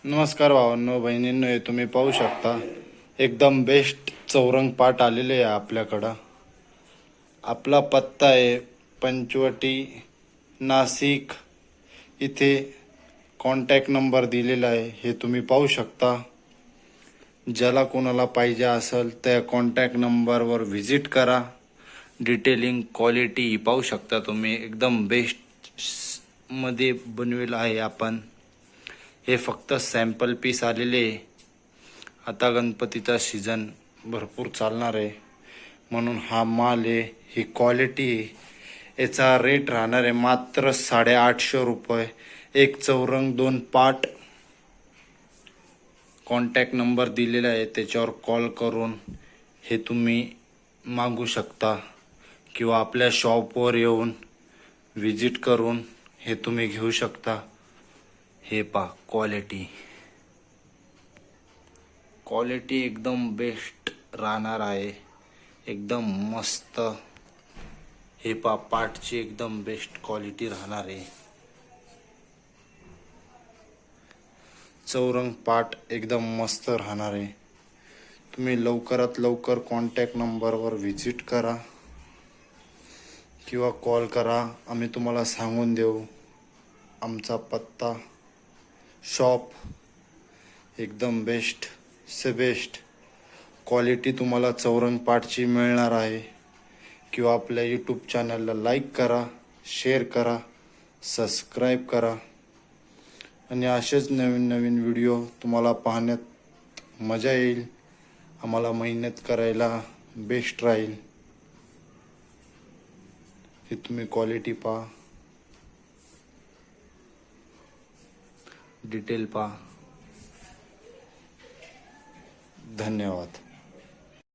नमस्कार भावांनो बहिणींनो, हे तुम्ही पाहू शकता एकदम बेस्ट चौरंग पाट आलेले आहे आपल्याकडं. आपला पत्ता आहे पंचवटी, नाशिक. इथे कॉन्टॅक्ट नंबर दिलेला आहे, हे तुम्ही पाहू शकता. ज्याला कोणाला पाहिजे असेल त्या कॉन्टॅक्ट नंबरवर व्हिजिट करा. डिटेलिंग क्वालिटी पाहू शकता तुम्ही, एकदम बेस्ट मध्ये बनवेल आहे आपण. हे फक्त सॅम्पल पीस आलेले. आता गणपतीचा सीझन भरपूर चालणार आहे म्हणून हा माल आहे, ही क्वालिटी आहे. याचा रेट राहणार आहे मात्र 850 रुपये. एक चौरंग 2 पाट. कॉन्टॅक्ट नंबर दिलेला आहे, त्याच्यावर कॉल करून हे तुम्ही मागू शकता किंवा आपल्या शॉपवर येऊन विजिट करून हे तुम्ही घेऊ शकता. हे पा क्वालिटी एकदम बेस्ट राहणार आहे, एकदम मस्त. हे पा पाटची एकदम बेस्ट क्वालिटी राहणार आहे. चौरंग पाट एकदम मस्त राहणार आहे. तुम्ही लवकरात लवकर कॉन्टॅक्ट नंबरवर व्हिजिट करा किंवा कॉल करा. आम्ही तुम्हाला सांगून देऊ आमचा पत्ता. शॉप एकदम बेस्ट से बेस्ट क्वालिटी तुम्हाला चौरंग पाटची मिळणार आहे. किंवा आपल्या यूट्यूब चॅनलला लाईक करा, शेअर करा, सबस्क्राईब करा आणि असेच नवीन नवीन व्हिडिओ तुम्हाला पाहण्यात मजा येईल. आम्हाला मेहनत करायला बेस्ट राहील. हे तुम्ही क्वालिटी पहा, डिटेल पहा. धन्यवाद.